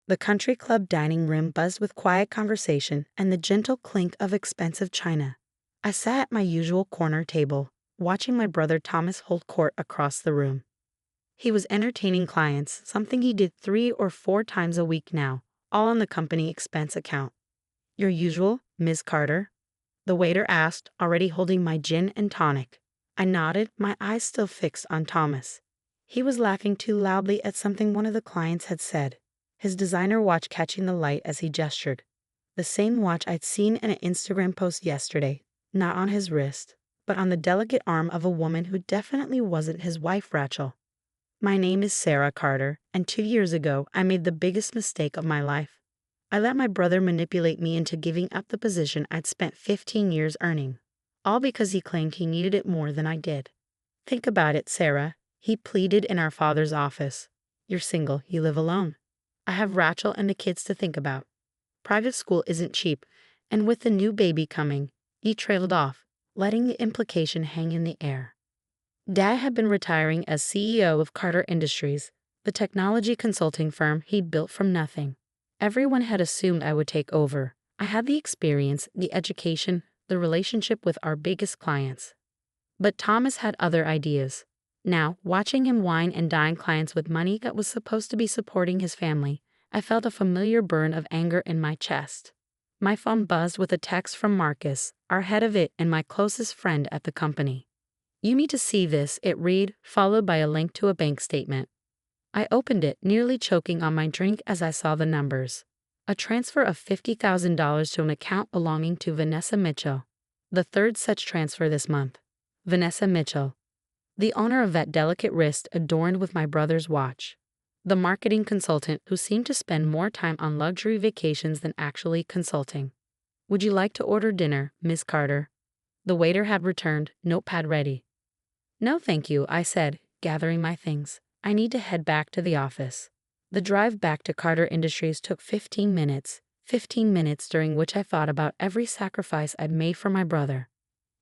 The country club dining room buzzed with quiet conversation and the gentle clink of expensive china. I sat at my usual corner table, watching my brother Thomas hold court across the room. He was entertaining clients, something he did 3 or 4 times a week now, all on the company expense account. "Your usual, Ms. Carter?" the waiter asked, already holding my gin and tonic. I nodded, my eyes still fixed on Thomas. He was laughing too loudly at something one of the clients had said, his designer watch catching the light as he gestured. The same watch I'd seen in an Instagram post yesterday, not on his wrist, but on the delicate arm of a woman who definitely wasn't his wife, Rachel. "My name is Sarah Carter, and 2 years ago I made the biggest mistake of my life. I let my brother manipulate me into giving up the position I'd spent 15 years earning, all because he claimed he needed it more than I did. Think about it, Sarah," he pleaded in our father's office. "You're single, you live alone. I have Rachel and the kids to think about. Private school isn't cheap, and with the new baby coming," he trailed off, letting the implication hang in the air. Dad had been retiring as CEO of Carter Industries, the technology consulting firm he'd built from nothing. Everyone had assumed I would take over. I had the experience, the education, the relationship with our biggest clients. But Thomas had other ideas. Now, watching him wine and dine clients with money that was supposed to be supporting his family, I felt a familiar burn of anger in my chest. My phone buzzed with a text from Marcus, our head of it and my closest friend at the company. "You need to see this," it read, followed by a link to a bank statement. I opened it, nearly choking on my drink as I saw the numbers. A transfer of $50,000 to an account belonging to Vanessa Mitchell. The third such transfer this month. Vanessa Mitchell, the owner of that delicate wrist adorned with my brother's watch. The marketing consultant who seemed to spend more time on luxury vacations than actually consulting. "Would you like to order dinner, Miss Carter?" The waiter had returned, notepad ready. "No thank you," I said, gathering my things. "I need to head back to the office." The drive back to Carter Industries took 15 minutes, 15 minutes during which I thought about every sacrifice I'd made for my brother.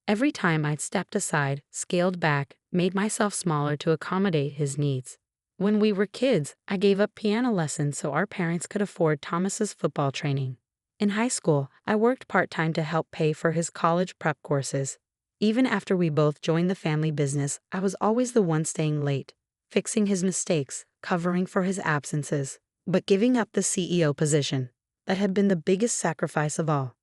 Every time I'd stepped aside, scaled back, made myself smaller to accommodate his needs. When we were kids, I gave up piano lessons so our parents could afford Thomas's football training. In high school, I worked part-time to help pay for his college prep courses. Even after we both joined the family business, I was always the one staying late, fixing his mistakes, covering for his absences, but giving up the CEO position. That had been the biggest sacrifice of all.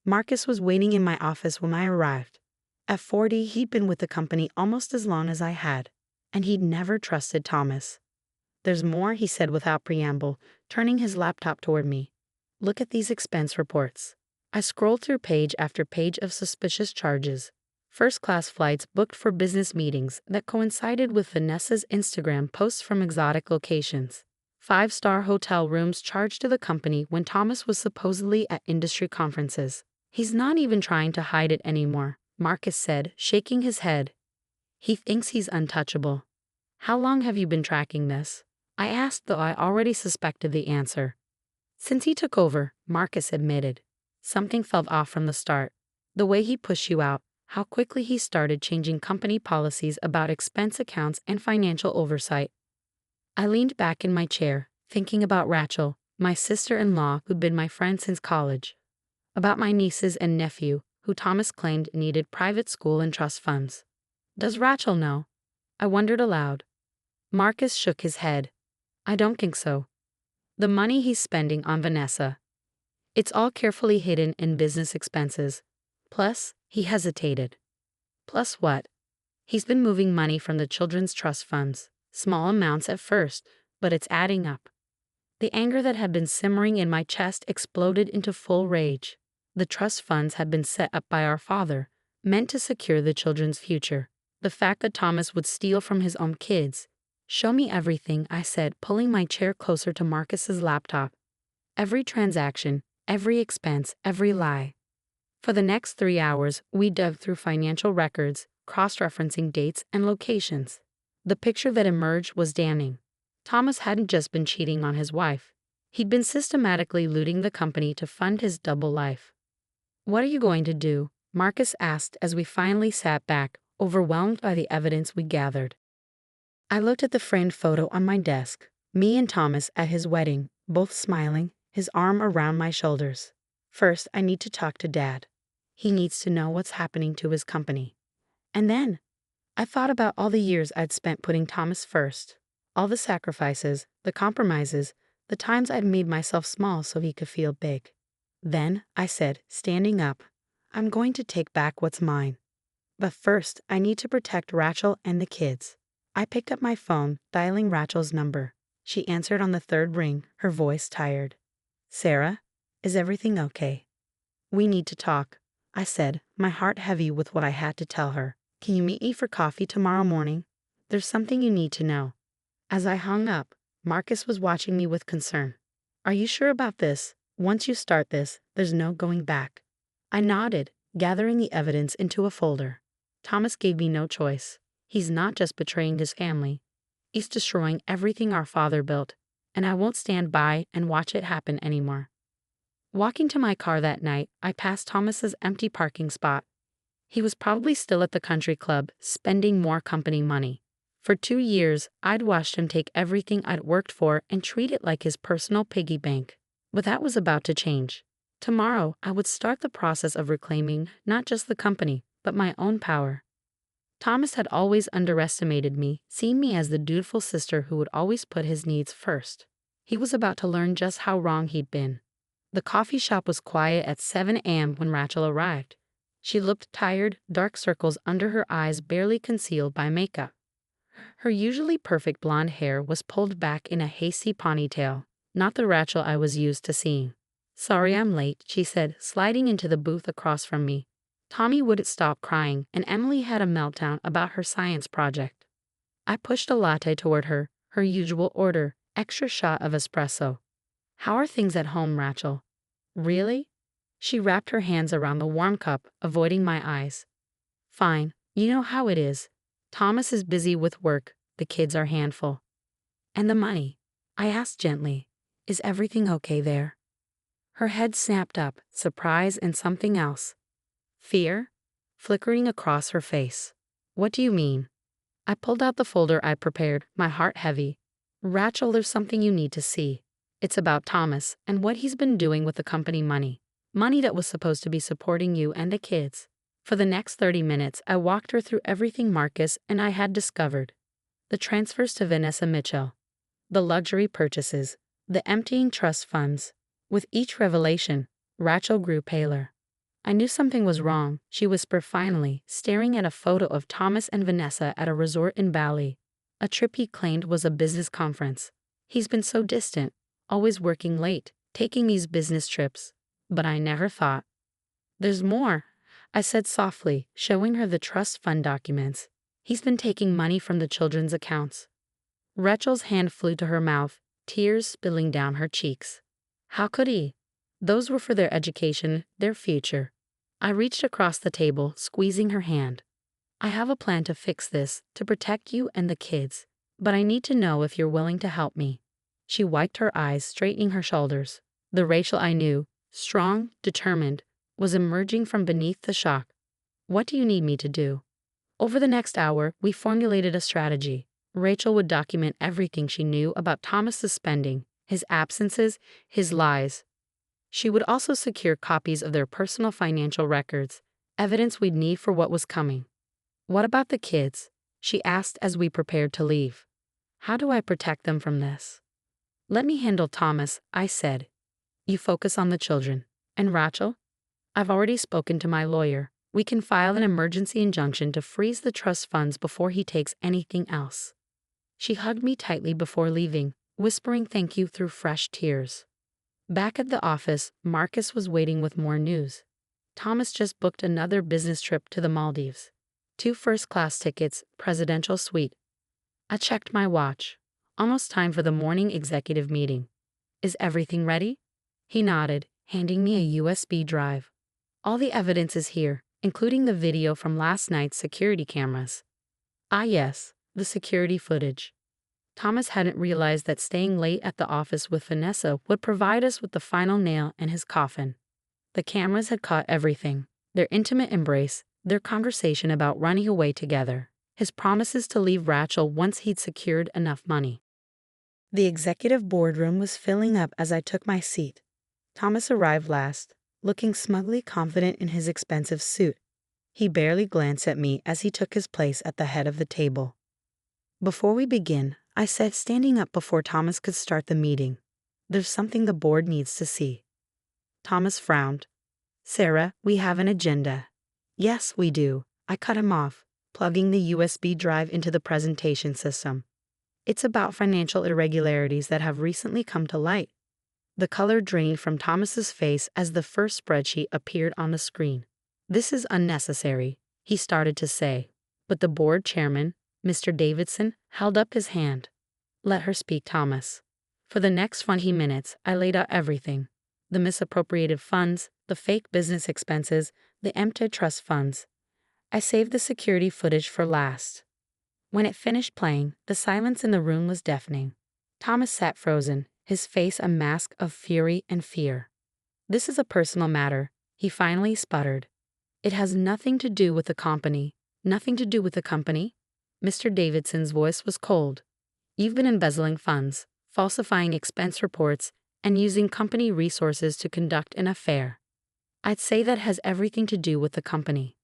Marcus was waiting in my office when I arrived. At 40, he'd been with the company almost as long as I had, and he'd never trusted Thomas. "There's more," he said without preamble, turning his laptop toward me. "Look at these expense reports." I scrolled through page after page of suspicious charges. First-class flights booked for business meetings that coincided with Vanessa's Instagram posts from exotic locations. 5-star hotel rooms charged to the company when Thomas was supposedly at industry conferences. "He's not even trying to hide it anymore," Marcus said, shaking his head. "He thinks he's untouchable." "How long have you been tracking this?" I asked, though I already suspected the answer. "Since he took over," Marcus admitted. "Something felt off from the start. The way he pushed you out, how quickly he started changing company policies about expense accounts and financial oversight." I leaned back in my chair, thinking about Rachel, my sister-in-law who'd been my friend since college. About my nieces and nephew, who Thomas claimed needed private school and trust funds. "Does Rachel know?" I wondered aloud. Marcus shook his head. "I don't think so. The money he's spending on Vanessa, it's all carefully hidden in business expenses. Plus," he hesitated. "Plus what?" "He's been moving money from the children's trust funds. Small amounts at first, but it's adding up." The anger that had been simmering in my chest exploded into full rage. The trust funds had been set up by our father, meant to secure the children's future. The fact that Thomas would steal from his own kids. "Show me everything," I said, pulling my chair closer to Marcus's laptop. Every transaction, every expense, every lie. For the next 3 hours, we dug through financial records, cross-referencing dates and locations. The picture that emerged was damning. Thomas hadn't just been cheating on his wife. He'd been systematically looting the company to fund his double life. "What are you going to do?" Marcus asked as we finally sat back, overwhelmed by the evidence we gathered. I looked at the framed photo on my desk, me and Thomas at his wedding, both smiling, his arm around my shoulders. First, I need to talk to Dad. He needs to know what's happening to his company. And then, I thought about all the years I'd spent putting Thomas first. All the sacrifices, the compromises, the times I'd made myself small so he could feel big. Then, I said, standing up, I'm going to take back what's mine. But first, I need to protect Rachel and the kids. I picked up my phone, dialing Rachel's number. She answered on the third ring, her voice tired. Sarah, is everything okay? We need to talk, I said, my heart heavy with what I had to tell her. Can you meet me for coffee tomorrow morning? There's something you need to know. As I hung up, Marcus was watching me with concern. Are you sure about this? Once you start this, there's no going back. I nodded, gathering the evidence into a folder. Thomas gave me no choice. He's not just betraying his family. He's destroying everything our father built, and I won't stand by and watch it happen anymore. Walking to my car that night, I passed Thomas's empty parking spot. He was probably still at the country club, spending more company money. For 2 years, I'd watched him take everything I'd worked for and treat it like his personal piggy bank. But that was about to change. Tomorrow, I would start the process of reclaiming not just the company, but my own power. Thomas had always underestimated me, seeing me as the dutiful sister who would always put his needs first. He was about to learn just how wrong he'd been. The coffee shop was quiet at 7 a.m. when Rachel arrived. She looked tired, dark circles under her eyes barely concealed by makeup. Her usually perfect blonde hair was pulled back in a hasty ponytail, not the Rachel I was used to seeing. Sorry I'm late, she said, sliding into the booth across from me. Tommy wouldn't stop crying, and Emily had a meltdown about her science project. I pushed a latte toward her, her usual order, extra shot of espresso. How are things at home, Rachel? Really? She wrapped her hands around the warm cup, avoiding my eyes. Fine, you know how it is. Thomas is busy with work, the kids are handful. And the money? I asked gently. Is everything okay there? Her head snapped up, surprise and something else. Fear? Flickering across her face. What do you mean? I pulled out the folder I prepared, my heart heavy. Rachel, there's something you need to see. It's about Thomas and what he's been doing with the company money. Money that was supposed to be supporting you and the kids. For the next 30 minutes, I walked her through everything Marcus and I had discovered. The transfers to Vanessa Mitchell. The luxury purchases. The emptying trust funds. With each revelation, Rachel grew paler. I knew something was wrong, she whispered finally, staring at a photo of Thomas and Vanessa at a resort in Bali. A trip he claimed was a business conference. He's been so distant, always working late, taking these business trips. But I never thought. There's more, I said softly, showing her the trust fund documents. He's been taking money from the children's accounts. Rachel's hand flew to her mouth, tears spilling down her cheeks. How could he? Those were for their education, their future. I reached across the table, squeezing her hand. I have a plan to fix this, to protect you and the kids, but I need to know if you're willing to help me. She wiped her eyes, straightening her shoulders. The Rachel I knew, strong, determined, was emerging from beneath the shock. What do you need me to do? Over the next hour, we formulated a strategy. Rachel would document everything she knew about Thomas's spending, his absences, his lies. She would also secure copies of their personal financial records, evidence we'd need for what was coming. What about the kids? She asked as we prepared to leave. How do I protect them from this? Let me handle Thomas, I said. You focus on the children. And Rachel? I've already spoken to my lawyer. We can file an emergency injunction to freeze the trust funds before he takes anything else. She hugged me tightly before leaving, whispering thank you through fresh tears. Back at the office, Marcus was waiting with more news. Thomas just booked another business trip to the Maldives. 2 first-class tickets, presidential suite. I checked my watch. Almost time for the morning executive meeting. Is everything ready? He nodded, handing me a USB drive. All the evidence is here, including the video from last night's security cameras. Ah yes, the security footage. Thomas hadn't realized that staying late at the office with Vanessa would provide us with the final nail in his coffin. The cameras had caught everything. Their intimate embrace, their conversation about running away together, his promises to leave Rachel once he'd secured enough money. The executive boardroom was filling up as I took my seat. Thomas arrived last, looking smugly confident in his expensive suit. He barely glanced at me as he took his place at the head of the table. "Before we begin," I said, standing up before Thomas could start the meeting, "there's something the board needs to see." Thomas frowned. "Sarah, we have an agenda." "Yes, we do," I cut him off, plugging the USB drive into the presentation system. "It's about financial irregularities that have recently come to light." The color drained from Thomas's face as the first spreadsheet appeared on the screen. "This is unnecessary," he started to say, but the board chairman, Mr. Davidson, held up his hand. "Let her speak, Thomas." For the next 20 minutes, I laid out everything: the misappropriated funds, the fake business expenses, the empty trust funds. I saved the security footage for last. When it finished playing, the silence in the room was deafening. Thomas sat frozen, his face a mask of fury and fear. "This is a personal matter," he finally sputtered. "It has nothing to do with the company." "Nothing to do with the company?" Mr. Davidson's voice was cold. "You've been embezzling funds, falsifying expense reports, and using company resources to conduct an affair." "I'd say that has everything to do with the company."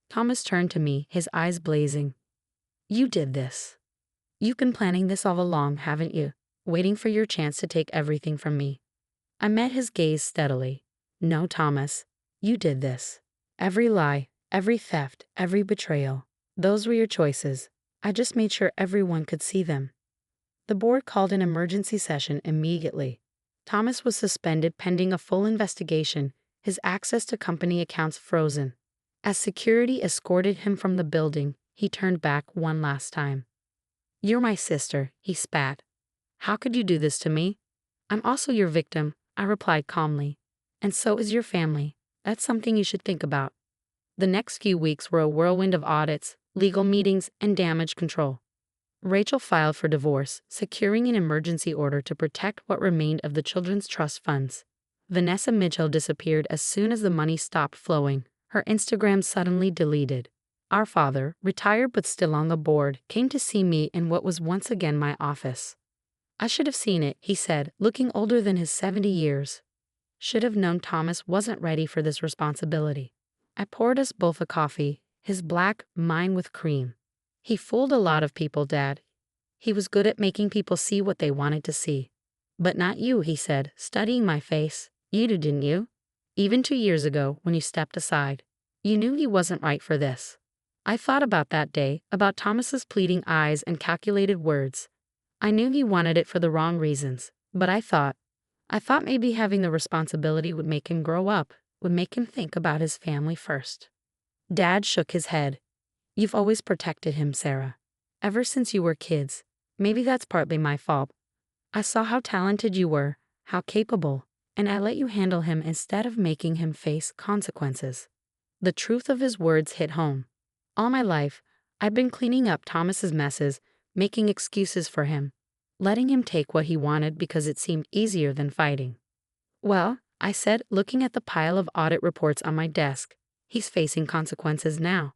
Thomas turned to me, his eyes blazing. "You did this. You've been planning this all along, haven't you? Waiting for your chance to take everything from me." I met his gaze steadily. "No, Thomas. You did this. Every lie, every theft, every betrayal. Those were your choices. I just made sure everyone could see them." The board called an emergency session immediately. Thomas was suspended pending a full investigation, his access to company accounts frozen. As security escorted him from the building, he turned back one last time. "You're my sister," he spat. "How could you do this to me?" "I'm also your victim," I replied calmly. "And so is your family. That's something you should think about." The next few weeks were a whirlwind of audits, legal meetings, and damage control. Rachel filed for divorce, securing an emergency order to protect what remained of the children's trust funds. Vanessa Mitchell disappeared as soon as the money stopped flowing, her Instagram suddenly deleted. Our father, retired but still on the board, came to see me in what was once again my office. "I should have seen it," he said, looking older than his 70 years. "Should have known Thomas wasn't ready for this responsibility." I poured us both a coffee, his black, mine with cream. "He fooled a lot of people, Dad. He was good at making people see what they wanted to see." "But not you," he said, studying my face. "You did, didn't you? Even 2 years ago, when you stepped aside. You knew he wasn't right for this." I thought about that day, about Thomas's pleading eyes and calculated words. I knew he wanted it for the wrong reasons, but I thought maybe having the responsibility would make him grow up, would make him think about his family first. Dad shook his head. "You've always protected him, Sarah. Ever since you were kids. Maybe that's partly my fault. I saw how talented you were, how capable, and I let you handle him instead of making him face consequences." The truth of his words hit home. All my life, I've been cleaning up Thomas's messes, making excuses for him, letting him take what he wanted because it seemed easier than fighting. "Well," I said, looking at the pile of audit reports on my desk, "he's facing consequences now."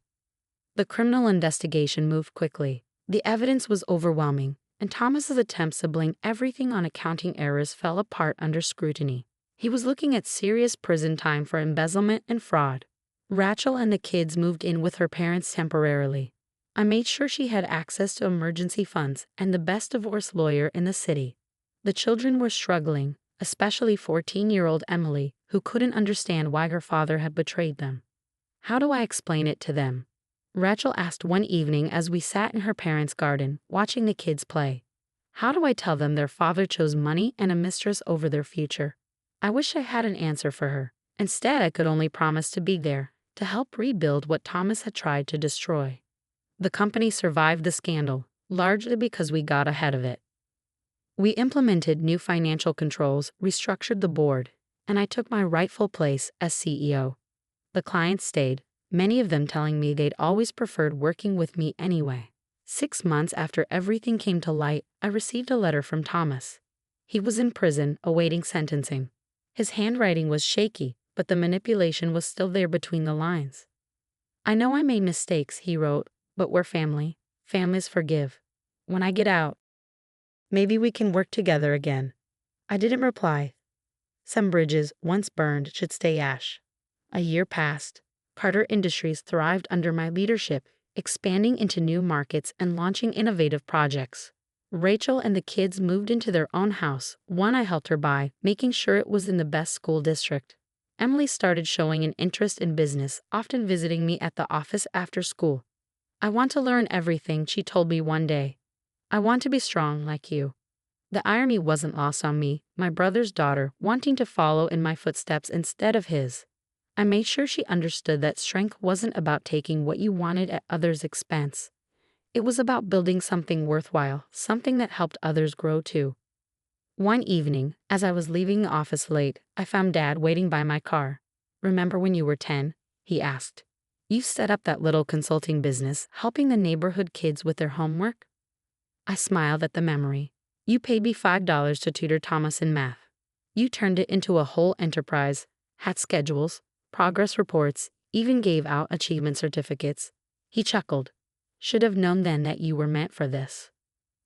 The criminal investigation moved quickly. The evidence was overwhelming, and Thomas's attempts to blame everything on accounting errors fell apart under scrutiny. He was looking at serious prison time for embezzlement and fraud. Rachel and the kids moved in with her parents temporarily. I made sure she had access to emergency funds and the best divorce lawyer in the city. The children were struggling, especially 14-year-old Emily, who couldn't understand why her father had betrayed them. "How do I explain it to them?" Rachel asked one evening as we sat in her parents' garden, watching the kids play. "How do I tell them their father chose money and a mistress over their future?" I wish I had an answer for her. Instead, I could only promise to be there, to help rebuild what Thomas had tried to destroy. The company survived the scandal, largely because we got ahead of it. We implemented new financial controls, restructured the board, and I took my rightful place as CEO. The clients stayed, many of them telling me they'd always preferred working with me anyway. 6 months after everything came to light, I received a letter from Thomas. He was in prison, awaiting sentencing. His handwriting was shaky, but the manipulation was still there between the lines. "I know I made mistakes," he wrote, "but we're family. Families forgive. When I get out, Maybe we can work together again. I didn't reply. Some bridges, once burned, should stay ash. A year passed. Carter Industries thrived under my leadership, expanding into new markets and launching innovative projects. Rachel and the kids moved into their own house, one I helped her buy, making sure it was in the best school district. Emily started showing an interest in business, often visiting me at the office after school. I want to learn everything, she told me one day. I want to be strong like you. The irony wasn't lost on me, my brother's daughter, wanting to follow in my footsteps instead of his. I made sure she understood that strength wasn't about taking what you wanted at others' expense. It was about building something worthwhile, something that helped others grow too. One evening, as I was leaving the office late, I found Dad waiting by my car. "Remember when you were 10? He asked. "You set up that little consulting business, helping the neighborhood kids with their homework?" I smiled at the memory. "You paid me $5 to tutor Thomas in math. You turned it into a whole enterprise, had schedules, progress reports, even gave out achievement certificates." He chuckled. "Should have known then that you were meant for this."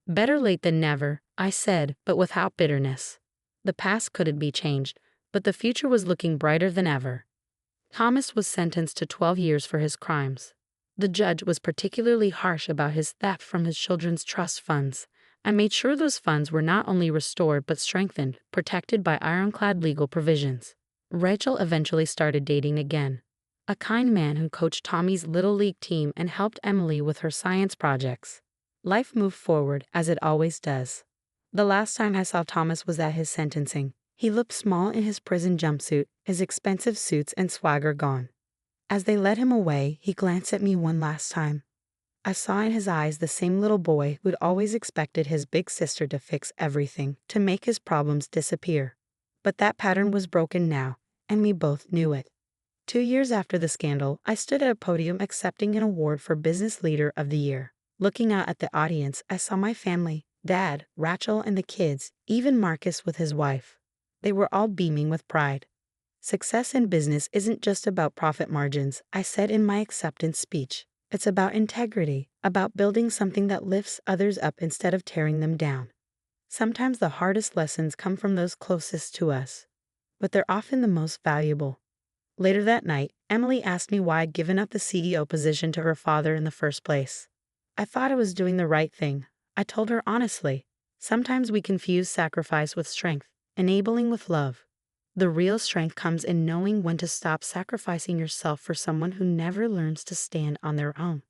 "Better late than never," I said, but without bitterness. The past couldn't be changed, but the future was looking brighter than ever. Thomas was sentenced to 12 years for his crimes. The judge was particularly harsh about his theft from his children's trust funds. I made sure those funds were not only restored but strengthened, protected by ironclad legal provisions. Rachel eventually started dating again. A kind man who coached Tommy's Little League team and helped Emily with her science projects. Life moved forward, as it always does. The last time I saw Thomas was at his sentencing. He looked small in his prison jumpsuit, his expensive suits and swagger gone. As they led him away, he glanced at me one last time. I saw in his eyes the same little boy who'd always expected his big sister to fix everything, to make his problems disappear. But that pattern was broken now, and we both knew it. 2 years after the scandal, I stood at a podium accepting an award for Business Leader of the Year. Looking out at the audience, I saw my family, Dad, Rachel, and the kids, even Marcus with his wife. They were all beaming with pride. Success in business isn't just about profit margins, I said in my acceptance speech. It's about integrity, about building something that lifts others up instead of tearing them down. Sometimes the hardest lessons come from those closest to us, but they're often the most valuable. Later that night, Emily asked me why I'd given up the CEO position to her father in the first place. I thought I was doing the right thing. I told her honestly. Sometimes we confuse sacrifice with strength, enabling with love. The real strength comes in knowing when to stop sacrificing yourself for someone who never learns to stand on their own.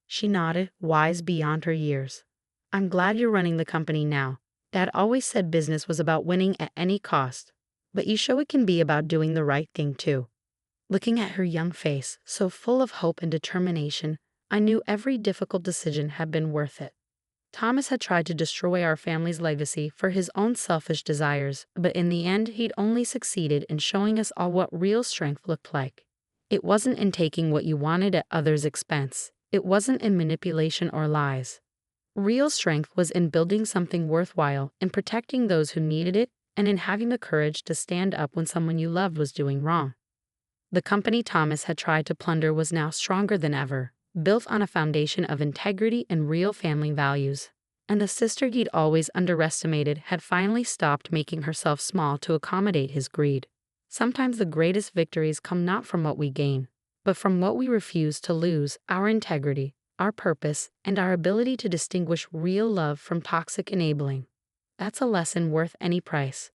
She nodded, wise beyond her years. "I'm glad you're running the company now. Dad always said business was about winning at any cost. But you show it can be about doing the right thing too." Looking at her young face, so full of hope and determination, I knew every difficult decision had been worth it. Thomas had tried to destroy our family's legacy for his own selfish desires, but in the end he'd only succeeded in showing us all what real strength looked like. It wasn't in taking what you wanted at others' expense. It wasn't in manipulation or lies. Real strength was in building something worthwhile, in protecting those who needed it, and in having the courage to stand up when someone you loved was doing wrong. The company Thomas had tried to plunder was now stronger than ever, built on a foundation of integrity and real family values. And the sister he'd always underestimated had finally stopped making herself small to accommodate his greed. Sometimes the greatest victories come not from what we gain, but from what we refuse to lose: our integrity, our purpose, and our ability to distinguish real love from toxic enabling. That's a lesson worth any price.